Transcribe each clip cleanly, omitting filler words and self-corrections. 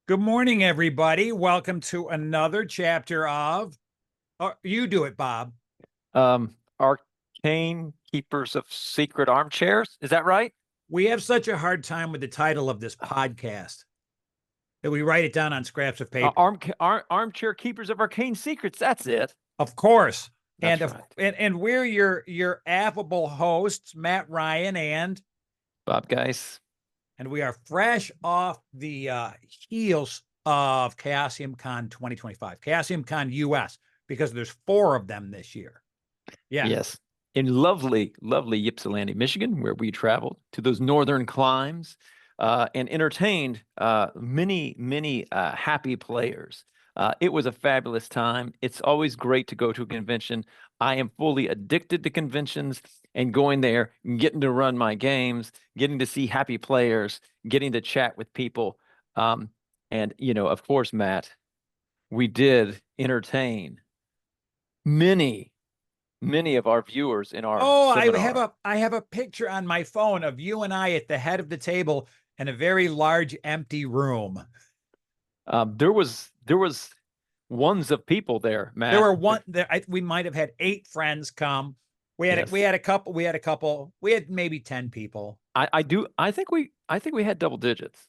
Good morning, everybody. Welcome to another chapter of, you do it, Bob. Arcane Keepers of Secret Armchairs. Is that right? We have such a hard time with the title of this podcast that we write it down on scraps of paper. Armchair Keepers of Arcane Secrets. That's it. Of course. That's And right. and we're your affable hosts, Matt Ryan Bob Geis. and we are fresh off the heels of Chaosium Con 2025, Chaosium Con US, because there's 4 of them this year. Yeah. Yes. In lovely, lovely Ypsilanti, Michigan, where we traveled to those northern climes and entertained many, many happy players. It was a fabulous time. It's always great to go to a convention. I am fully addicted to conventions and going there, getting to run my games, getting to see happy players, getting to chat with people. And, of course, Matt, we did entertain many of our viewers in our seminar. I have a picture on my phone of you and I at the head of the table in a very large empty room. There was ones of people there, Matt. There were we might have had 8 friends come. We had maybe 10 people. I think we had double digits.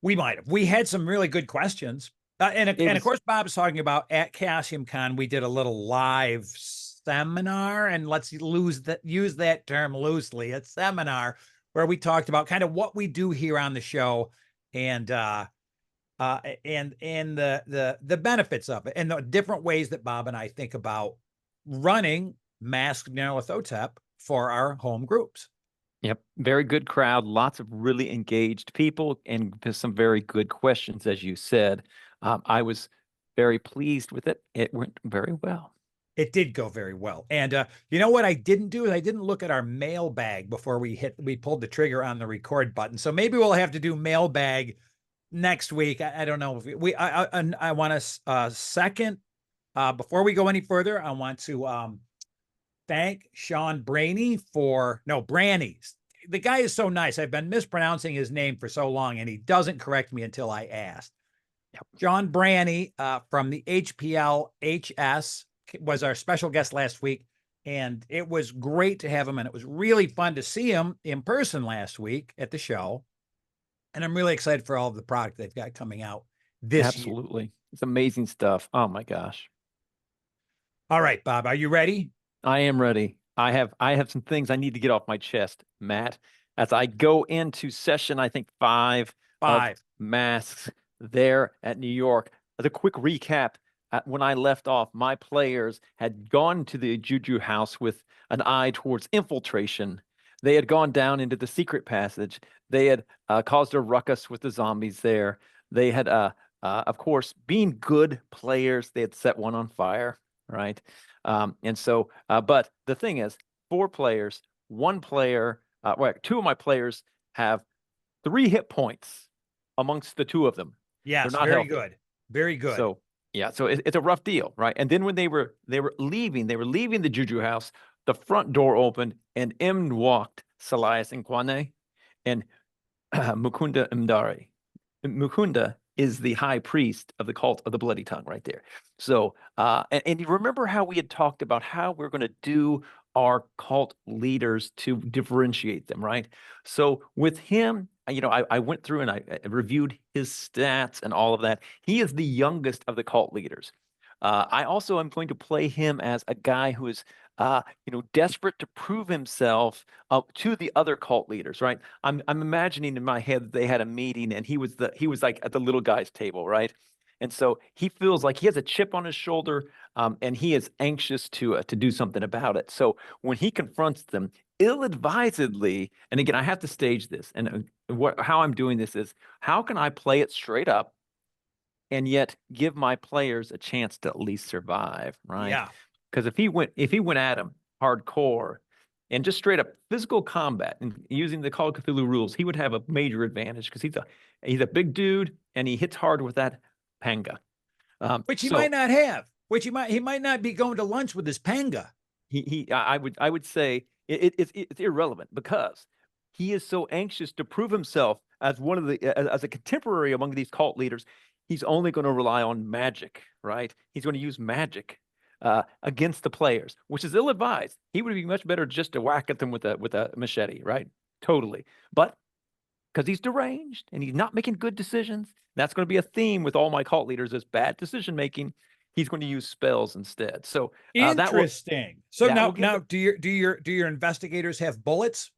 We might have. We had some really good questions. And of course, Bob is talking about at Chaosium Con, we did a little live seminar, and let's use that term loosely, a seminar where we talked about kind of what we do here on the show and the benefits of it and the different ways that Bob and I think about running Masks of Nyarlathotep for our home groups. Yep. Very good crowd, lots of really engaged people and some very good questions, as you said. I was very pleased with it. It went very well. It did go very well. And you know what I didn't do is I didn't look at our mailbag before we pulled the trigger on the record button. So maybe we'll have to do mailbag next week. I don't know if I want to second before we go any further, I want to thank Sean Braney Branny. The guy is so nice. I've been mispronouncing his name for so long and he doesn't correct me until I asked. Yep. John Branny from the HPL HS was our special guest last week, and it was great to have him, and it was really fun to see him in person last week at the show. And I'm really excited for all of the product they've got coming out this year. Absolutely. It's amazing stuff. Oh my gosh. All right, Bob, are you ready? I am ready. I have some things I need to get off my chest, Matt, as I go into session, I think 5 of Masks there at New York. As a quick recap, when I left off, my players had gone to the Juju house with an eye towards infiltration. They had gone down into the secret passage. They had caused a ruckus with the zombies there. They had, of course, being good players, they had set one on fire, right? But the thing is, 4 players, 1 player, 2 of my players have 3 hit points amongst the 2 of them. Yes, very good. Very good. So yeah, so it's a rough deal, right? And then when they were leaving the Juju house, the front door opened and in walked Salias and Kwane and Mukunda Mdari. Mukunda is the high priest of the cult of the Bloody Tongue right there. So, and you remember how we had talked about how we're going to do our cult leaders to differentiate them, right? So with him, I went through and I reviewed his stats and all of that. He is the youngest of the cult leaders. I also am going to play him as a guy who is, desperate to prove himself to the other cult leaders, right? I'm imagining in my head that they had a meeting and he was like at the little guy's table, right? And so he feels like he has a chip on his shoulder, and he is anxious to do something about it. So when he confronts them ill-advisedly, and again, I have to stage this, and how I'm doing this is, how can I play it straight up and yet give my players a chance to at least survive, right? Yeah. Because if he went at him hardcore and just straight up physical combat and using the Call of Cthulhu rules, he would have a major advantage because he's a big dude and he hits hard with that panga, which he might not have. Which he might not be going to lunch with his panga. I would say it's irrelevant because he is so anxious to prove himself as one of the as a contemporary among these cult leaders, he's only going to rely on magic, right? He's going to use magic against the players, which is ill-advised. He would be much better just to whack at them with a machete, right? Totally. But because he's deranged and he's not making good decisions, that's going to be a theme with all my cult leaders is bad decision making. He's going to use spells instead. So Interesting. So that will now do your investigators have bullets?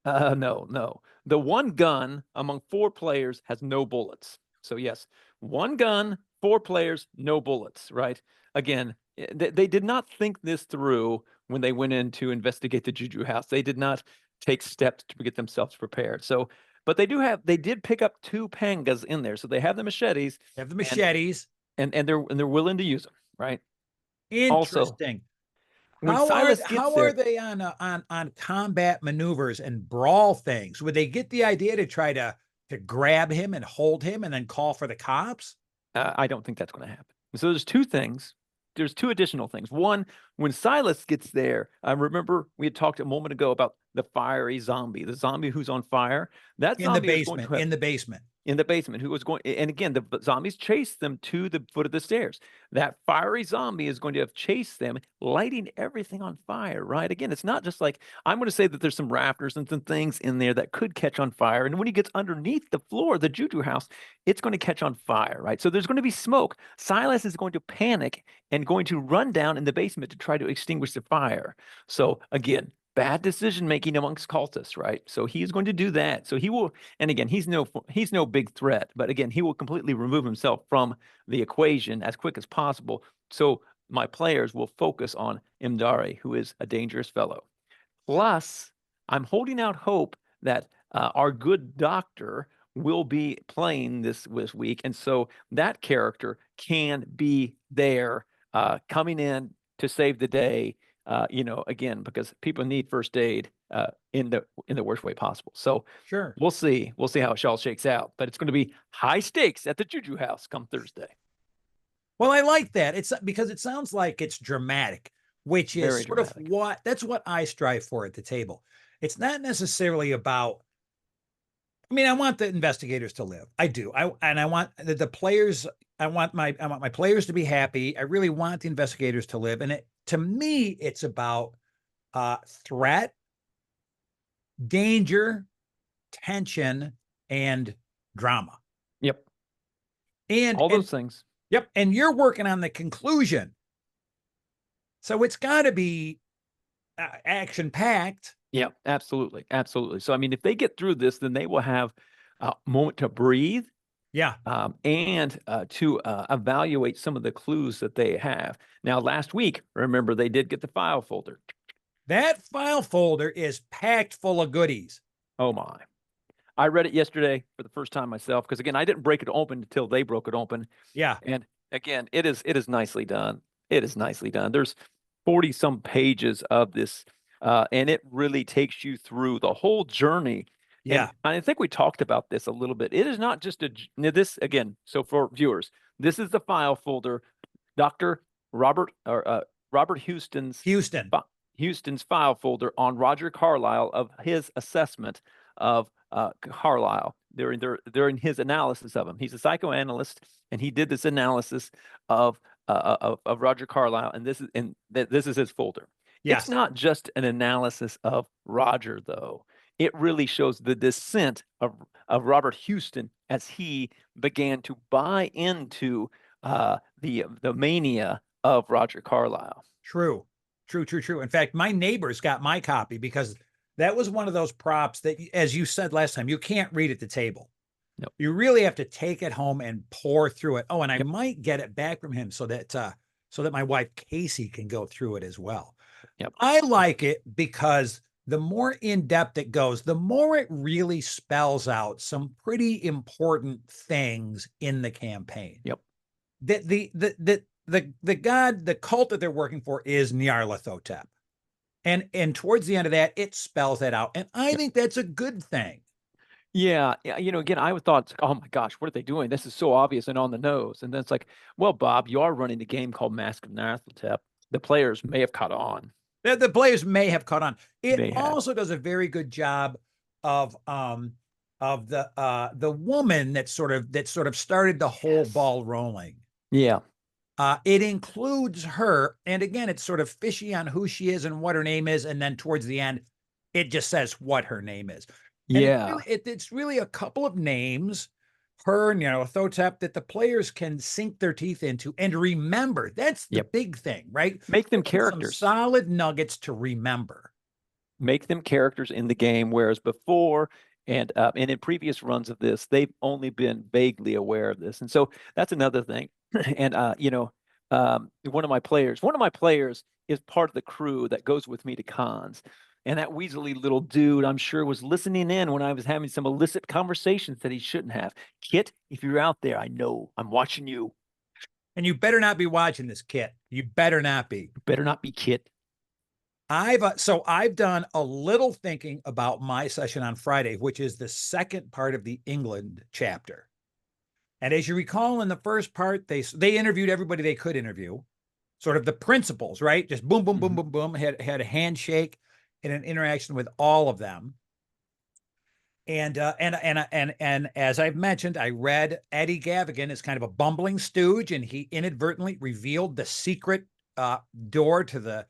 no, no. The one gun among 4 players has no bullets. So yes, one gun, 4 players, no bullets, right? Again, they did not think this through when they went in to investigate the Juju house. They did not take steps to get themselves prepared. So, but they did pick up 2 pangas in there. So they have the machetes. They have the and machetes. and they're willing to use them, right? Also, Interesting. when Silas gets How are there, they on combat maneuvers and brawl things? Would they get the idea to try to grab him and hold him and then call for the cops? I don't think that's going to happen. So there's 2 things. There's 2 additional things. One, when Silas gets there, I remember we had talked a moment ago about the fiery zombie, the zombie who's on fire. That In the zombie is going to basement, have in the basement. in the basement who was going, and again the zombies chased them to the foot of the stairs. That fiery zombie is going to have chased them, lighting everything on fire, right? Again, it's not just like, I'm going to say that there's some rafters and some things in there that could catch on fire, and when he gets underneath the floor of the Juju house, it's going to catch on fire, right? So there's going to be smoke. Silas is going to panic and going to run down in the basement to try to extinguish the fire. So again, bad decision making amongst cultists, right? So he's going to do that. So he will, and again, he's no big threat, but again, he will completely remove himself from the equation as quick as possible. So my players will focus on Imdari, who is a dangerous fellow. Plus, I'm holding out hope that our good doctor will be playing this week, and so that character can be there, coming in to save the day. Again, because people need first aid in the worst way possible. So Sure. we'll see. We'll see how it all shakes out. But it's going to be high stakes at the Juju house come Thursday. Well, I like that. It's because it sounds like it's dramatic, which is Very sort of dramatic. that's what I strive for at the table. It's not necessarily about, I mean, I want the investigators to live. I do. I want the players, I want my players to be happy. I really want the investigators to live. And to me, it's about threat, danger, tension, and drama. Yep. And All those things. yep, and you're working on the conclusion. So it's got to be action packed. Yeah, absolutely. Absolutely. So, I mean, if they get through this, then they will have a moment to breathe. Yeah. And to evaluate some of the clues that they have. Now, last week, remember, they did get the file folder. That file folder is packed full of goodies. Oh, my. I read it yesterday for the first time myself, because, again, I didn't break it open until they broke it open. Yeah. And, again, it is nicely done. It is nicely done. There's 40-some pages of this, and it really takes you through the whole journey. Yeah. And I think we talked about this a little bit. It is not just this again. So for viewers, this is the file folder, Dr. Robert Houston's file folder on Roger Carlyle of his assessment of Carlyle during his analysis of him. He's a psychoanalyst, and he did this analysis of Roger Carlyle, and this is his folder. Yes. It's not just an analysis of Roger, though. It really shows the descent of Robert Houston as he began to buy into the mania of Roger Carlyle. True. In fact, my neighbors got my copy because that was one of those props that, as you said last time, you can't read at the table. Nope. You really have to take it home and pour through it. Oh, and I Yep. might get it back from him so that my wife Casey can go through it as well. Yep. I like it because the more in depth it goes, the more it really spells out some pretty important things in the campaign. Yep. The cult that they're working for is Nyarlathotep. And towards the end of that, it spells that out. And I think that's a good thing. Yeah. Again, I thought, oh my gosh, what are they doing? This is so obvious and on the nose. And then it's like, well, Bob, you are running a game called Masks of Nyarlathotep. The players may have caught on. The players may have caught on. It also does a very good job of the woman that sort of started the whole ball rolling. Yeah. It includes her, and again, it's sort of fishy on who she is and what her name is, and then towards the end, it just says what her name is. And Yeah. it's really a couple of names, her and Nyarlathotep, that the players can sink their teeth into and remember. That's the Yep. big thing, right? Make them Give some characters. solid nuggets to remember. Make them characters in the game, whereas before and in previous runs of this, they've only been vaguely aware of this. And so that's another thing. And one of my players is part of the crew that goes with me to cons. And that weaselly little dude, I'm sure, was listening in when I was having some illicit conversations that he shouldn't have. Kit, if you're out there, I know I'm watching you. And you better not be watching this, Kit. You better not be. Better not be Kit. I've done a little thinking about my session on Friday, which is the second part of the England chapter. And as you recall, in the first part, they interviewed everybody they could interview, sort of the principals, right? Just boom, boom, boom, boom, boom. Had a handshake and an interaction with all of them. And as I've mentioned, I read Eddie Gavigan as kind of a bumbling stooge, and he inadvertently revealed the secret door to the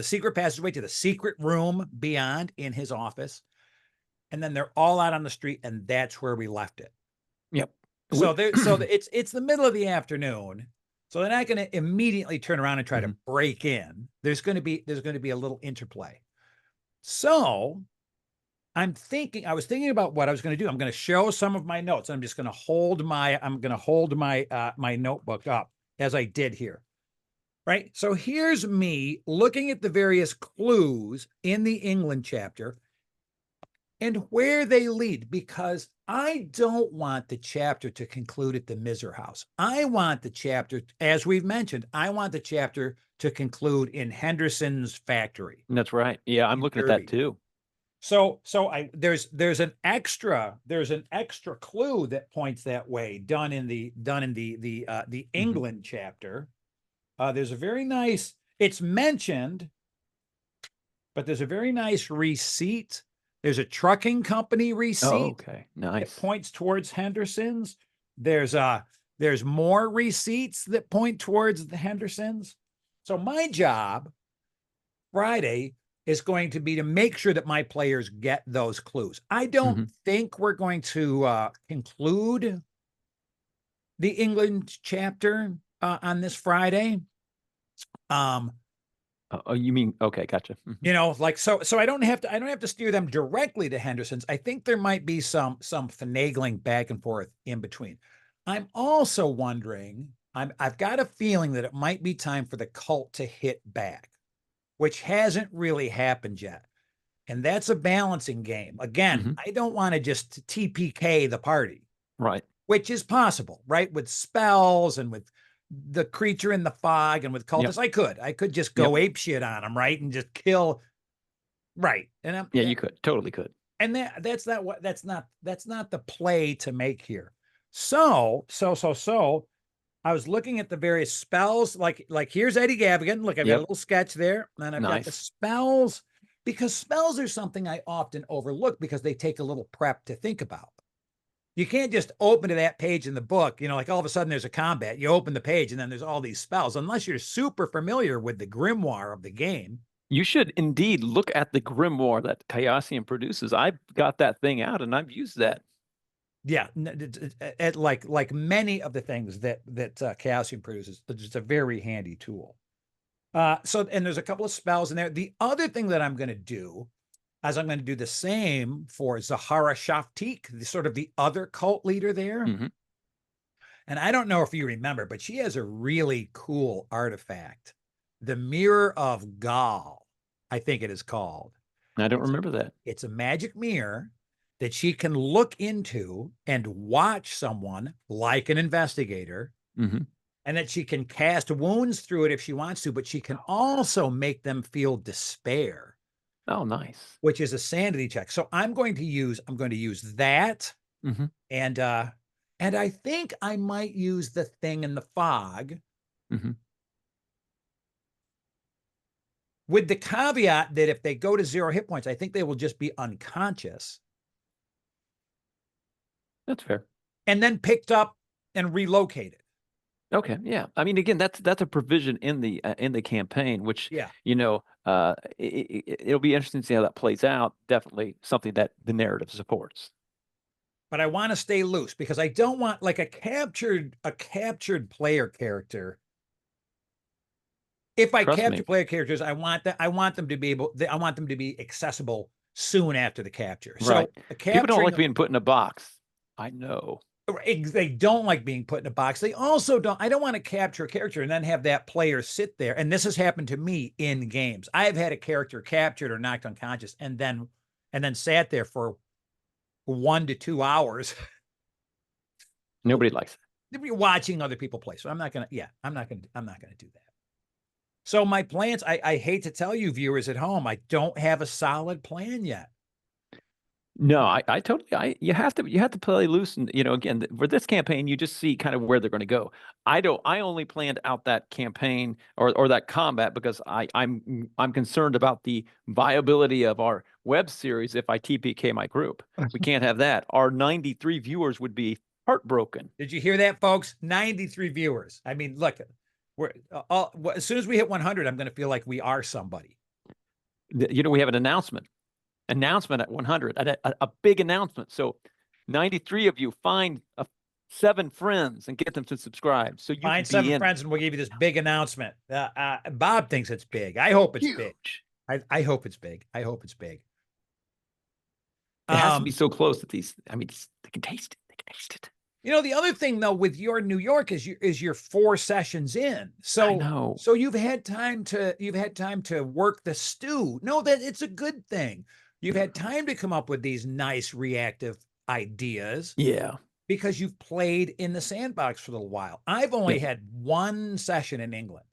secret passageway to the secret room beyond in his office. And then they're all out on the street, and that's where we left it. Yep. So it's the middle of the afternoon. So they're not going to immediately turn around and try to break in. There's going to be a little interplay. So I was thinking about what I was going to do. I'm going to show some of my notes. I'm just going to hold my my notebook up as I did here. Right. So here's me looking at the various clues in the England chapter and where they lead, because I don't want the chapter to conclude at the Miser house. I want the chapter, as we've mentioned, I want the chapter to conclude in Henderson's factory. That's right. Yeah, I'm looking at that too. So there's an extra clue that points that way done in the England chapter. There's a very nice, it's mentioned, but there's a very nice receipt. There's a trucking company receipt. Oh, okay. Nice. That points towards Henderson's. There's more receipts that point towards the Henderson's. So my job Friday is going to be to make sure that my players get those clues. I don't think we're going to conclude the England chapter on this Friday. Oh, you mean, okay, gotcha. So I don't have to steer them directly to Henderson's. I think there might be some finagling back and forth in between. I'm also wondering, I've got a feeling that it might be time for the cult to hit back, which hasn't really happened yet. And that's a balancing game. Again, I don't want to just TPK the party. Right. Which is possible, right? With spells and with the creature in the fog and with cultists. I could just go ape shit on them, right? And just kill. Right. And you could. Totally could. And that's not the play to make here. So I was looking at the various spells, like here's Eddie Gavigan. Look, I've got a little sketch there. And I've got the spells, because spells are something I often overlook because they take a little prep to think about. You can't just open to that page in the book, like all of a sudden there's a combat. You open the page and then there's all these spells, unless you're super familiar with the grimoire of the game. You should indeed look at the grimoire that Chaosium produces. I've got that thing out and I've used that. Yeah, like many of the things that Chaosium produces, it's a very handy tool. And there's a couple of spells in there. The other thing that I'm going to do is I'm going to do the same for Zahara Shaftik, the other cult leader there. And I don't know if you remember, but she has a really cool artifact, the Mirror of Gaul, I think it is called. I don't remember that. It's a magic mirror that she can look into and watch someone like an investigator, and that she can cast wounds through it if she wants to, but she can also make them feel despair. Oh, nice. Which is a sanity check. So I'm going to use that. And I think I might use the thing in the fog. With the caveat that if they go to 0 hit points, I think they will just be unconscious. That's fair. and then picked up and relocated. Okay, yeah. I mean, again, that's a provision in the campaign, which Yeah. it'll be interesting to see how that plays out. Definitely something that the narrative supports. But I want to stay loose because I don't want like a captured player character. If I Trust capture me. player characters, I want them to be I want them to be accessible soon after the capture. So Right. People don't capturing like being put in a box. I know. they don't like being put in a box. They also don't. I don't want to capture a character and then have that player sit there. And this has happened to me in games. I have had a character captured or knocked unconscious and then sat there for 1 to 2 hours. Nobody likes it. Watching other people play. So I'm not gonna do that. So my plans, I hate to tell you, viewers at home, I don't have a solid plan yet. No, I totally, you have to play loose. And, again, for this campaign, you just see kind of where they're going to go. I only planned out that campaign or that combat because I'm concerned about the viability of our web series if I TPK my group. We can't have that. Our 93 viewers would be heartbroken. Did you hear that, folks? 93 viewers. I mean, look, we're as soon as we hit 100, I'm going to feel like we are somebody. We have an announcement at 100, a big announcement. So 93 of you find 7 friends and get them to subscribe. So you find can be 7 friends and we'll give you this big announcement. Bob thinks it's big. I hope it's huge. big. I hope it's big. I hope it's big. It has to be so close that they can taste it. They can taste it. The other thing though with your New York is you're 4 sessions in. So I know. So you've had time to work the stew. No, that it's a good thing. You've had time to come up with these nice reactive ideas. Yeah. Because you've played in the sandbox for a little while. I've only had 1 session in England.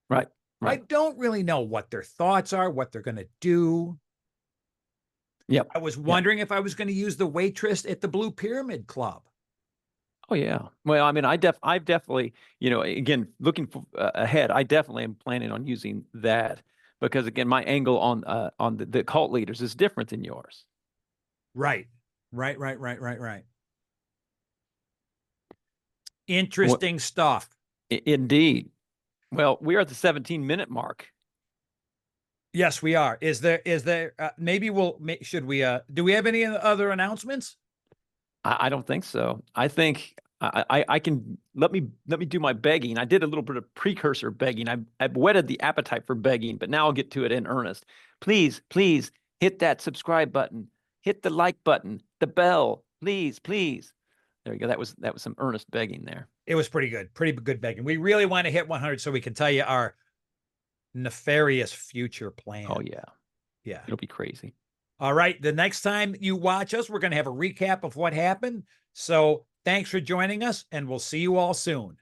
Right. I don't really know what their thoughts are, what they're going to do. Yep. I was wondering if I was going to use the waitress at the Blue Pyramid Club. Oh yeah. Well, I mean, I've definitely, again, looking ahead, I definitely am planning on using that because again, my angle on the cult leaders is different than yours. Right. Interesting stuff. Indeed. Well, we are at the 17-minute mark. Yes, we are. Is there maybe should we do we have any other announcements? I don't think so. I think I can let me do my begging. I did a little bit of precursor begging. I've whetted the appetite for begging, but now I'll get to it in earnest. Please hit that subscribe button, hit the like button, the bell, please. There you go. That was some earnest begging there. It was pretty good begging. We really want to hit 100 so we can tell you our nefarious future plan. Oh yeah. Yeah. It'll be crazy. All right. The next time you watch us, we're going to have a recap of what happened. So thanks for joining us and we'll see you all soon.